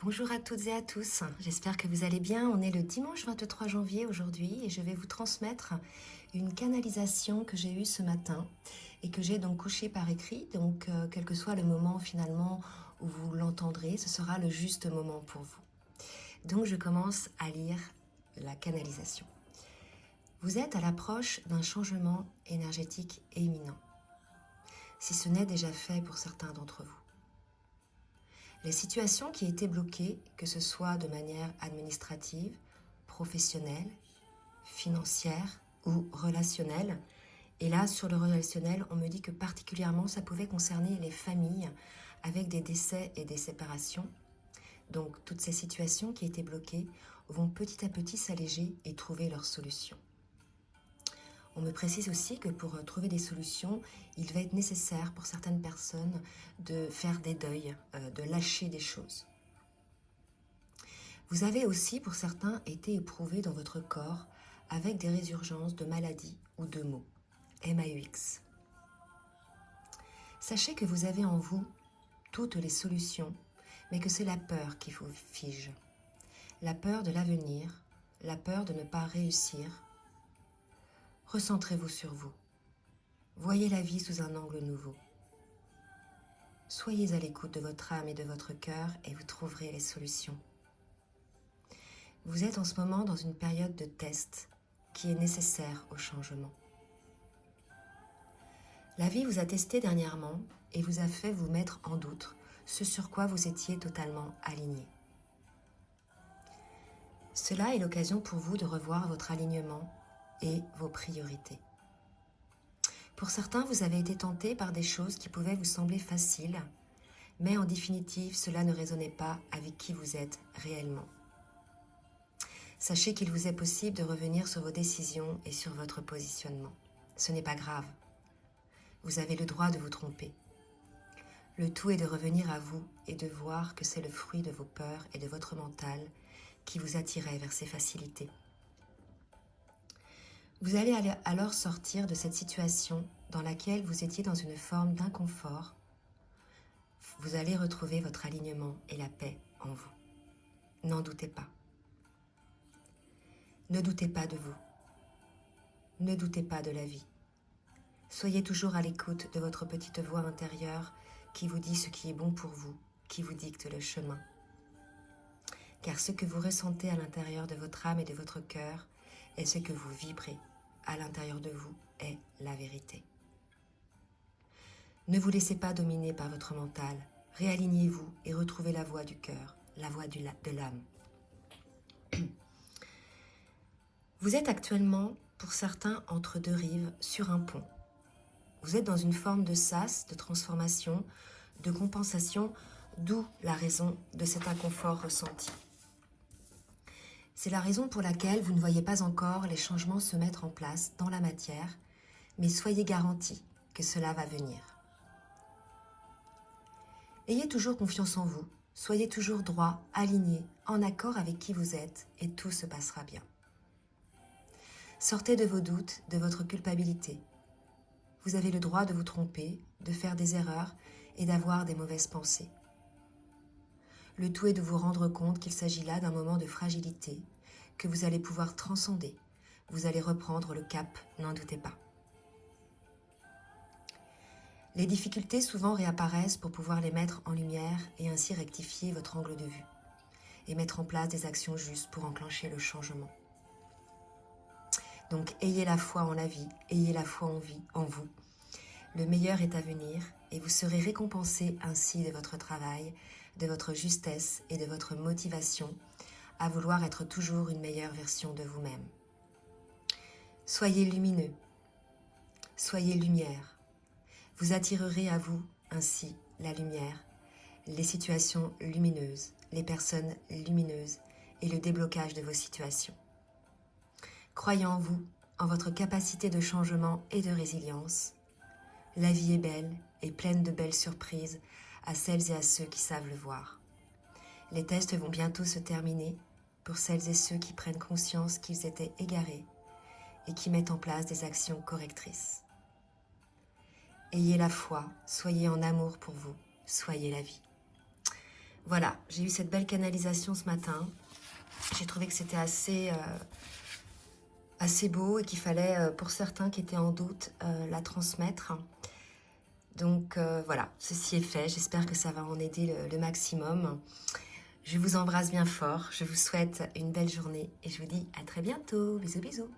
Bonjour à toutes et à tous, j'espère que vous allez bien. On est le dimanche 23 janvier aujourd'hui et je vais vous transmettre une canalisation que j'ai eue ce matin et que j'ai donc couchée par écrit. Donc quel que soit le moment finalement où vous l'entendrez, ce sera le juste moment pour vous. Donc je commence à lire la canalisation. Vous êtes à l'approche d'un changement énergétique imminent, si ce n'est déjà fait pour certains d'entre vous. Les situations qui étaient bloquées, que ce soit de manière administrative, professionnelle, financière ou relationnelle, et là sur le relationnel, on me dit que particulièrement ça pouvait concerner les familles avec des décès et des séparations. Donc toutes ces situations qui étaient bloquées vont petit à petit s'alléger et trouver leur solution. On me précise aussi que pour trouver des solutions, il va être nécessaire pour certaines personnes de faire des deuils, de lâcher des choses. Vous avez aussi, pour certains, été éprouvé dans votre corps avec des résurgences de maladies ou de maux, MAUX. Sachez que vous avez en vous toutes les solutions, mais que c'est la peur qui vous fige. La peur de l'avenir, la peur de ne pas réussir. Recentrez-vous sur vous. Voyez la vie sous un angle nouveau. Soyez à l'écoute de votre âme et de votre cœur et vous trouverez les solutions. Vous êtes en ce moment dans une période de test qui est nécessaire au changement. La vie vous a testé dernièrement et vous a fait vous mettre en doute ce sur quoi vous étiez totalement aligné. Cela est l'occasion pour vous de revoir votre alignement et vos priorités. Pour certains, vous avez été tenté par des choses qui pouvaient vous sembler faciles, mais en définitive, cela ne résonnait pas avec qui vous êtes réellement. Sachez qu'il vous est possible de revenir sur vos décisions et sur votre positionnement. Ce n'est pas grave. Vous avez le droit de vous tromper. Le tout est de revenir à vous et de voir que c'est le fruit de vos peurs et de votre mental qui vous attirait vers ces facilités. Vous allez alors sortir de cette situation dans laquelle vous étiez dans une forme d'inconfort. Vous allez retrouver votre alignement et la paix en vous. N'en doutez pas. Ne doutez pas de vous. Ne doutez pas de la vie. Soyez toujours à l'écoute de votre petite voix intérieure qui vous dit ce qui est bon pour vous, qui vous dicte le chemin. Car ce que vous ressentez à l'intérieur de votre âme et de votre cœur est ce que vous vibrez à l'intérieur de vous est la vérité. Ne vous laissez pas dominer par votre mental. Réalignez-vous et retrouvez la voix du cœur, la voix de l'âme. Vous êtes actuellement, pour certains, entre deux rives, sur un pont. Vous êtes dans une forme de sas, de transformation, de compensation, d'où la raison de cet inconfort ressenti. C'est la raison pour laquelle vous ne voyez pas encore les changements se mettre en place dans la matière, mais soyez garantis que cela va venir. Ayez toujours confiance en vous, soyez toujours droit, aligné, en accord avec qui vous êtes et tout se passera bien. Sortez de vos doutes, de votre culpabilité. Vous avez le droit de vous tromper, de faire des erreurs et d'avoir des mauvaises pensées. Le tout est de vous rendre compte qu'il s'agit là d'un moment de fragilité que vous allez pouvoir transcender. Vous allez reprendre le cap, n'en doutez pas. Les difficultés souvent réapparaissent pour pouvoir les mettre en lumière et ainsi rectifier votre angle de vue et mettre en place des actions justes pour enclencher le changement. Donc ayez la foi en la vie, ayez la foi en vous. Le meilleur est à venir et vous serez récompensé ainsi de votre travail, de votre justesse et de votre motivation à vouloir être toujours une meilleure version de vous-même. Soyez lumineux, soyez lumière. Vous attirerez à vous ainsi la lumière, les situations lumineuses, les personnes lumineuses et le déblocage de vos situations. Croyez en vous, en votre capacité de changement et de résilience. La vie est belle et pleine de belles surprises à celles et à ceux qui savent le voir. Les tests vont bientôt se terminer pour celles et ceux qui prennent conscience qu'ils étaient égarés et qui mettent en place des actions correctrices. Ayez la foi, soyez en amour pour vous, soyez la vie. voilà, j'ai eu cette belle canalisation ce matin. J'ai trouvé que c'était assez beau et qu'il fallait, pour certains qui étaient en doute, la transmettre. Donc voilà, ceci est fait. J'espère que ça va en aider le maximum. Je vous embrasse bien fort. Je vous souhaite une belle journée et je vous dis à très bientôt. Bisous, bisous.